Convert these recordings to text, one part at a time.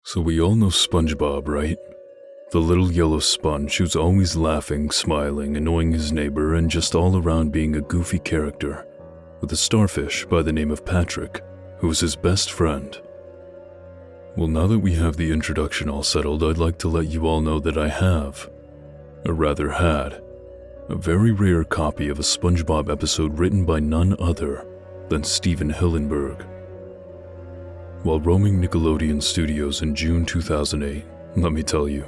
So we all know SpongeBob, right? The little yellow sponge who's always laughing, smiling, annoying his neighbor, and just all around being a goofy character, with a starfish by the name of Patrick, who is his best friend. Well, now that we have the introduction all settled, I'd like to let you all know that I have, or rather had, a very rare copy of a SpongeBob episode written by none other than Steven Hillenburg. While roaming Nickelodeon Studios in June 2008, let me tell you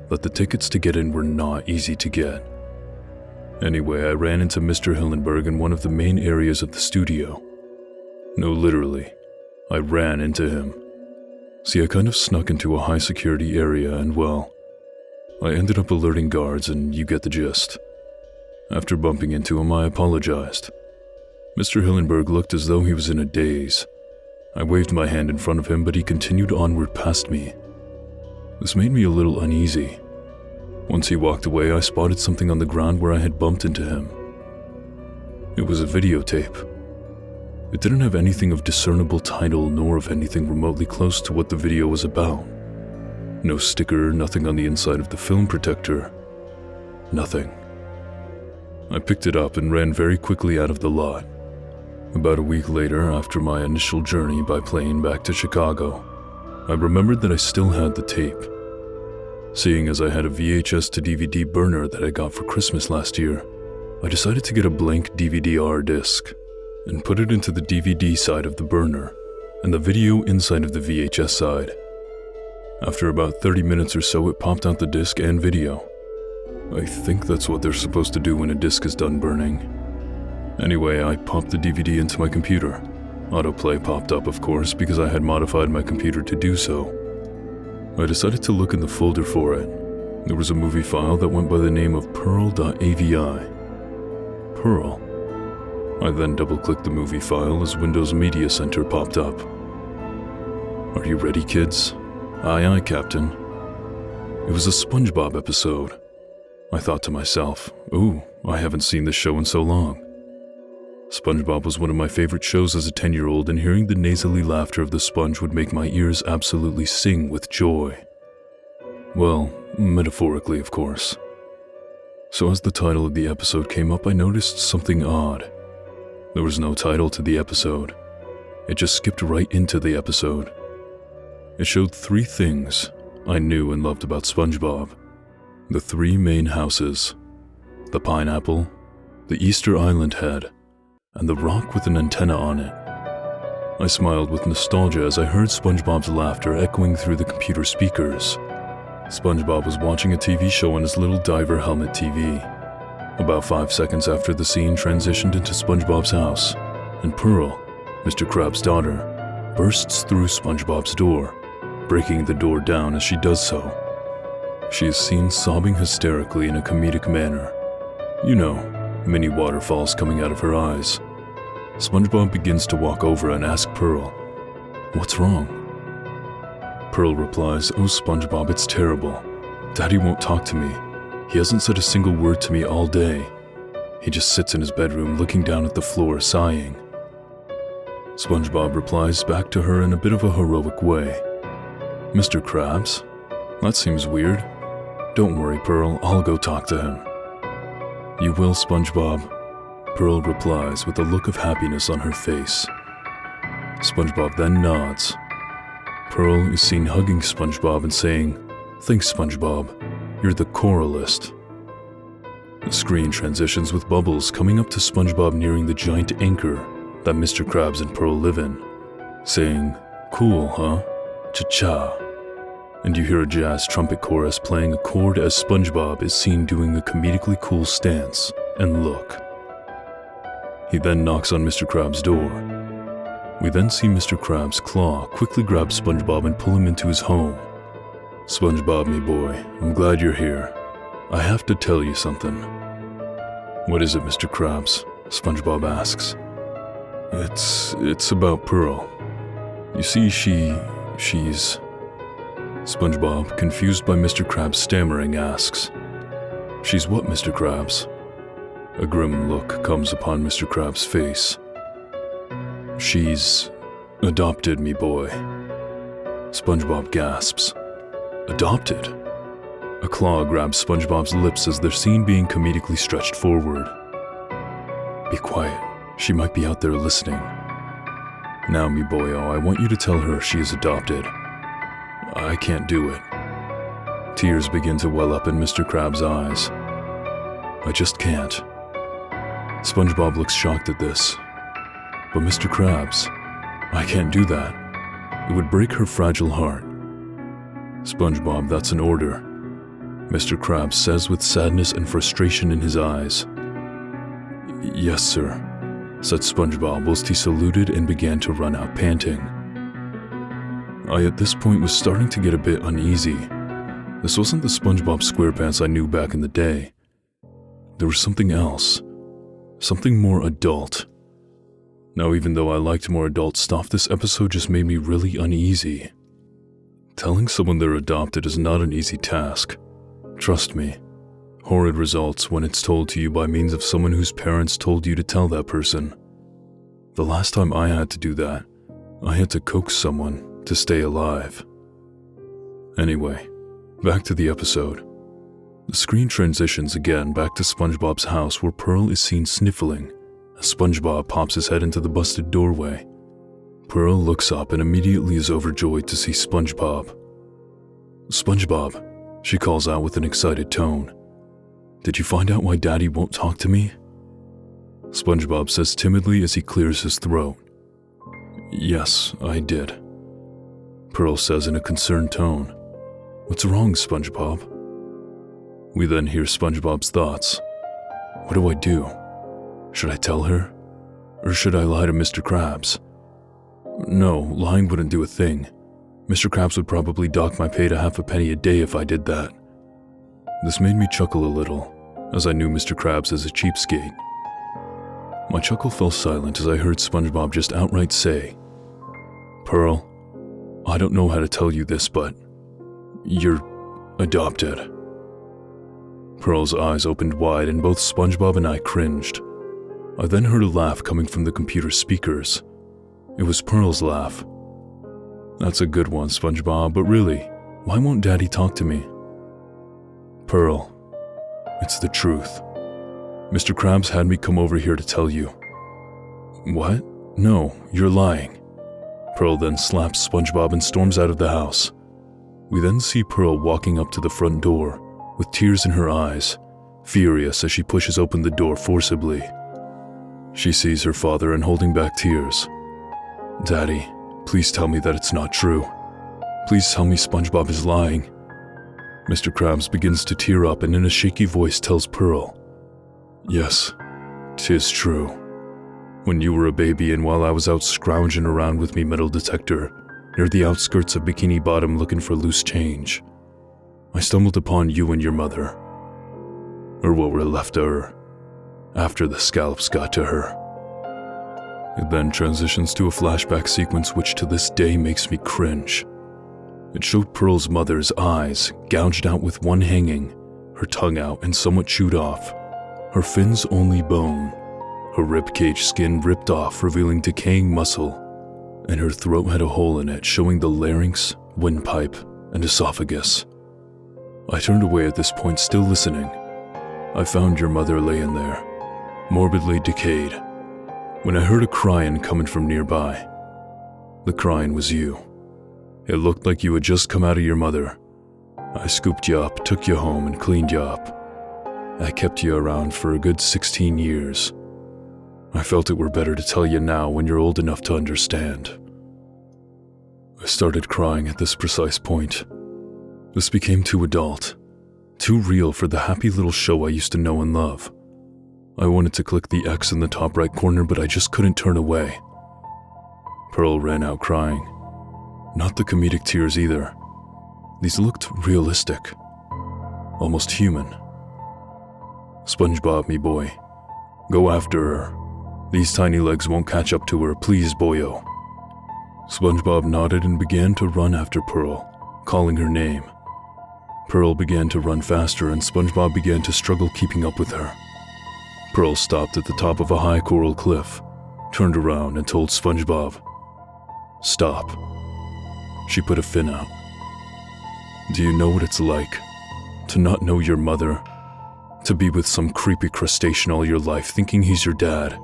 that the tickets to get in were not easy to get. Anyway, I ran into Mr. Hillenburg in one of the main areas of the studio. No, literally, I ran into him. See, I kind of snuck into a high-security area and, well, I ended up alerting guards and you get the gist. After bumping into him, I apologized. Mr. Hillenburg looked as though he was in a daze. I waved my hand in front of him, but he continued onward past me. This made me a little uneasy. Once he walked away, I spotted something on the ground where I had bumped into him. It was a videotape. It didn't have anything of discernible title nor of anything remotely close to what the video was about. No sticker, nothing on the inside of the film protector. Nothing. I picked it up and ran very quickly out of the lot. About a week later, after my initial journey by plane back to Chicago, I remembered that I still had the tape. Seeing as I had a VHS to DVD burner that I got for Christmas last year, I decided to get a blank DVD-R disc and put it into the DVD side of the burner and the video inside of the VHS side. After about 30 minutes or so, it popped out the disc and video. I think that's what they're supposed to do when a disc is done burning. Anyway, I popped the DVD into my computer. Autoplay popped up, of course, because I had modified my computer to do so. I decided to look in the folder for it. There was a movie file that went by the name of Pearl.avi. Pearl. I then double-clicked the movie file as Windows Media Center popped up. Are you ready, kids? Aye, aye, Captain. It was a SpongeBob episode. I thought to myself, ooh, I haven't seen this show in so long. SpongeBob was one of my favorite shows as a 10-year-old, and hearing the nasally laughter of the sponge would make my ears absolutely sing with joy. Well, metaphorically, of course. So as the title of the episode came up, I noticed something odd. There was no title to the episode. It just skipped right into the episode. It showed 3 things I knew and loved about SpongeBob. The 3 main houses, the pineapple, the Easter Island head, and the rock with an antenna on it. I smiled with nostalgia as I heard SpongeBob's laughter echoing through the computer speakers. SpongeBob was watching a TV show on his little diver helmet TV. About 5 seconds after the scene transitioned into SpongeBob's house, and Pearl, Mr. Krabs' daughter, bursts through SpongeBob's door, breaking the door down as she does so. She is seen sobbing hysterically in a comedic manner. You know, mini waterfalls coming out of her eyes. SpongeBob begins to walk over and ask Pearl, "What's wrong?" Pearl replies, "Oh, SpongeBob, it's terrible. Daddy won't talk to me. He hasn't said a single word to me all day. He just sits in his bedroom looking down at the floor, sighing." SpongeBob replies back to her in a bit of a heroic way, "Mr. Krabs, that seems weird. Don't worry, Pearl, I'll go talk to him." "You will, SpongeBob," Pearl replies with a look of happiness on her face. SpongeBob then nods. Pearl is seen hugging SpongeBob and saying, "Thanks, SpongeBob. You're the coralist." The screen transitions with Bubbles coming up to SpongeBob nearing the giant anchor that Mr. Krabs and Pearl live in, saying, "Cool, huh? Cha-cha." And you hear a jazz trumpet chorus playing a chord as SpongeBob is seen doing a comedically cool stance and look. He then knocks on Mr. Krabs' door. We then see Mr. Krabs' claw quickly grab SpongeBob and pull him into his home. "SpongeBob, me boy, I'm glad you're here. I have to tell you something." "What is it, Mr. Krabs?" SpongeBob asks. It's about Pearl. You see, she's... SpongeBob, confused by Mr. Krabs' stammering, asks, "She's what, Mr. Krabs?" A grim look comes upon Mr. Krabs' face. "She's adopted me, boy." SpongeBob gasps. Adopted? A claw grabs SpongeBob's lips as they're seen being comedically stretched forward. Be quiet. She might be out there listening. Now, me boyo, I want you to tell her she is adopted. I can't do it. Tears begin to well up in Mr. Krabs' eyes. I just can't. SpongeBob looks shocked at this. But Mr. Krabs, I can't do that. It would break her fragile heart. SpongeBob, that's an order, Mr. Krabs says with sadness and frustration in his eyes. Yes, sir, said SpongeBob whilst he saluted and began to run out panting. I at this point was starting to get a bit uneasy. This wasn't the SpongeBob SquarePants I knew back in the day. There was something else. Something more adult. Now, even though I liked more adult stuff, this episode just made me really uneasy. Telling someone they're adopted is not an easy task. Trust me. Horrid results when it's told to you by means of someone whose parents told you to tell that person. The last time I had to do that, I had to coax someone to stay alive. Anyway, back to the episode. The screen transitions again back to SpongeBob's house where Pearl is seen sniffling as SpongeBob pops his head into the busted doorway. Pearl looks up and immediately is overjoyed to see SpongeBob. SpongeBob, she calls out with an excited tone. Did you find out why Daddy won't talk to me? SpongeBob says timidly as he clears his throat. Yes, I did. Pearl says in a concerned tone. What's wrong, SpongeBob? We then hear SpongeBob's thoughts. What do I do? Should I tell her? Or should I lie to Mr. Krabs? No, lying wouldn't do a thing. Mr. Krabs would probably dock my pay to half a penny a day if I did that. This made me chuckle a little, as I knew Mr. Krabs as a cheapskate. My chuckle fell silent as I heard SpongeBob just outright say, Pearl, I don't know how to tell you this, but you're adopted. Pearl's eyes opened wide and both SpongeBob and I cringed. I then heard a laugh coming from the computer speakers. It was Pearl's laugh. That's a good one, SpongeBob, but really, why won't Daddy talk to me? Pearl, it's the truth. Mr. Krabs had me come over here to tell you. What? No, you're lying. Pearl then slaps SpongeBob and storms out of the house. We then see Pearl walking up to the front door, with tears in her eyes, furious as she pushes open the door forcibly. She sees her father and holding back tears. Daddy, please tell me that it's not true. Please tell me SpongeBob is lying. Mr. Krabs begins to tear up and in a shaky voice tells Pearl, Yes, 'tis true. When you were a baby and while I was out scrounging around with me metal detector near the outskirts of Bikini Bottom looking for loose change, I stumbled upon you and your mother. Or what were left of her, after the scallops got to her. It then transitions to a flashback sequence which to this day makes me cringe. It showed Pearl's mother's eyes gouged out with one hanging, her tongue out and somewhat chewed off, her fins only bone, her ribcage skin ripped off revealing decaying muscle, and her throat had a hole in it showing the larynx, windpipe, and esophagus. I turned away at this point still listening. I found your mother laying there, morbidly decayed, when I heard a crying coming from nearby. The crying was you. It looked like you had just come out of your mother. I scooped you up, took you home, and cleaned you up. I kept you around for a good 16 years. I felt it were better to tell you now when you're old enough to understand. I started crying at this precise point. This became too adult, too real for the happy little show I used to know and love. I wanted to click the X in the top right corner, but I just couldn't turn away. Pearl ran out crying. Not the comedic tears either. These looked realistic, almost human. SpongeBob, me boy, go after her. These tiny legs won't catch up to her, please, boyo. SpongeBob nodded and began to run after Pearl, calling her name. Pearl began to run faster and SpongeBob began to struggle keeping up with her. Pearl stopped at the top of a high coral cliff, turned around and told SpongeBob, Stop. She put a fin out. Do you know what it's like to not know your mother? To be with some creepy crustacean all your life thinking he's your dad,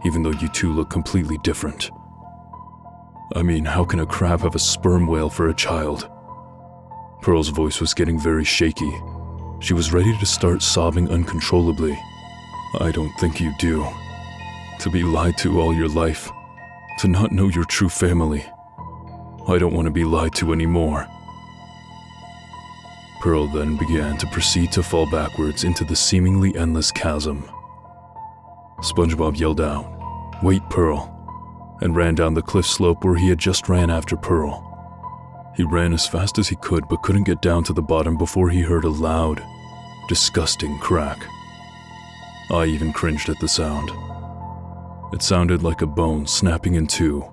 even though you two look completely different. I mean, how can a crab have a sperm whale for a child? Pearl's voice was getting very shaky. She was ready to start sobbing uncontrollably. I don't think you do. To be lied to all your life. To not know your true family. I don't want to be lied to anymore. Pearl then began to proceed to fall backwards into the seemingly endless chasm. SpongeBob yelled out, "Wait, Pearl," and ran down the cliff slope where he had just ran after Pearl. He ran as fast as he could but couldn't get down to the bottom before he heard a loud, disgusting crack. I even cringed at the sound. It sounded like a bone snapping in two.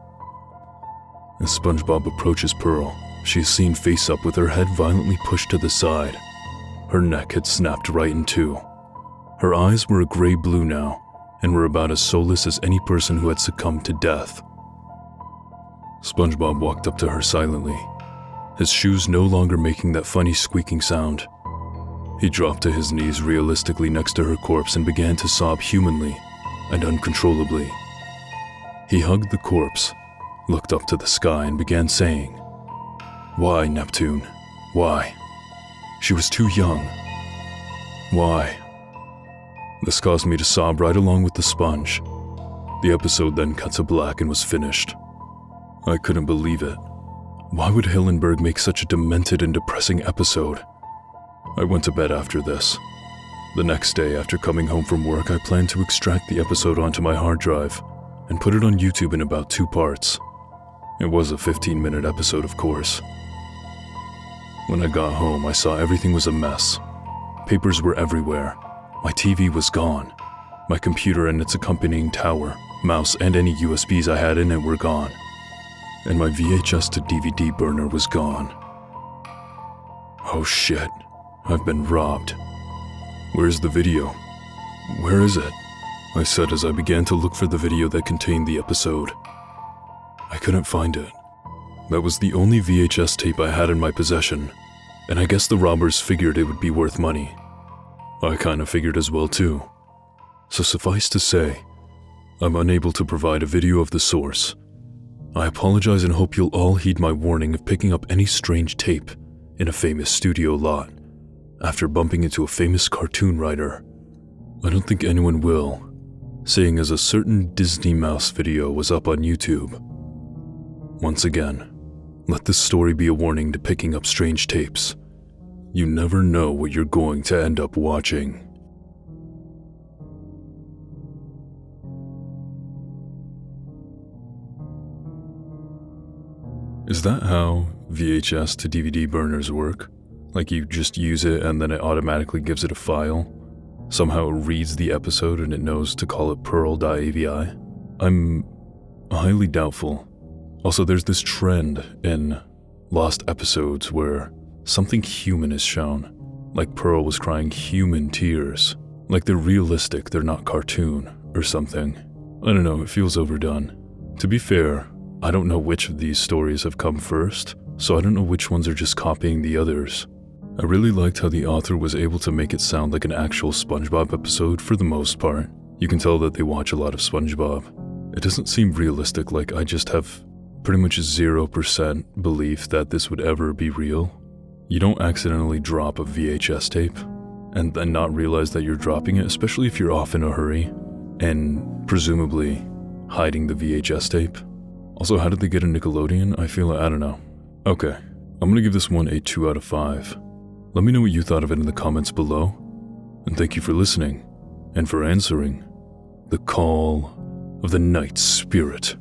As SpongeBob approaches Pearl, she is seen face up with her head violently pushed to the side. Her neck had snapped right in two. Her eyes were a gray-blue now, and were about as soulless as any person who had succumbed to death. SpongeBob walked up to her silently, his shoes no longer making that funny squeaking sound. He dropped to his knees realistically next to her corpse and began to sob humanly and uncontrollably. He hugged the corpse, looked up to the sky, and began saying, "Why, Neptune? Why? She was too young. Why?" This caused me to sob right along with the sponge. The episode then cut to black and was finished. I couldn't believe it. Why would Hillenburg make such a demented and depressing episode? I went to bed after this. The next day, after coming home from work, I planned to extract the episode onto my hard drive and put it on YouTube in about 2 parts. It was a 15-minute episode, of course. When I got home, I saw everything was a mess. Papers were everywhere. My TV was gone. My computer and its accompanying tower, mouse, and any USBs I had in it were gone. And my VHS to DVD burner was gone. Oh shit, I've been robbed. Where's the video? Where is it? I said as I began to look for the video that contained the episode. I couldn't find it. That was the only VHS tape I had in my possession, and I guess the robbers figured it would be worth money. I kinda figured as well too. So suffice to say, I'm unable to provide a video of the source. I apologize and hope you'll all heed my warning of picking up any strange tape in a famous studio lot after bumping into a famous cartoon writer. I don't think anyone will, seeing as a certain Disney Mouse video was up on YouTube. Once again, let this story be a warning to picking up strange tapes. You never know what you're going to end up watching. Is that how VHS to DVD burners work? Like you just use it and then it automatically gives it a file? Somehow it reads the episode and it knows to call it Pearl.avi? I'm highly doubtful. Also, there's this trend in lost episodes where something human is shown. Like Pearl was crying human tears. Like they're realistic, they're not cartoon or something. I don't know, it feels overdone. To be fair, I don't know which of these stories have come first, so I don't know which ones are just copying the others. I really liked how the author was able to make it sound like an actual SpongeBob episode for the most part. You can tell that they watch a lot of SpongeBob. It doesn't seem realistic, like I just have pretty much 0% belief that this would ever be real. You don't accidentally drop a VHS tape and then not realize that you're dropping it, especially if you're off in a hurry and presumably hiding the VHS tape. Also, how did they get a Nickelodeon? I don't know. Okay, I'm gonna give this one a 2 out of 5. Let me know what you thought of it in the comments below. And thank you for listening and for answering the call of the night spirit.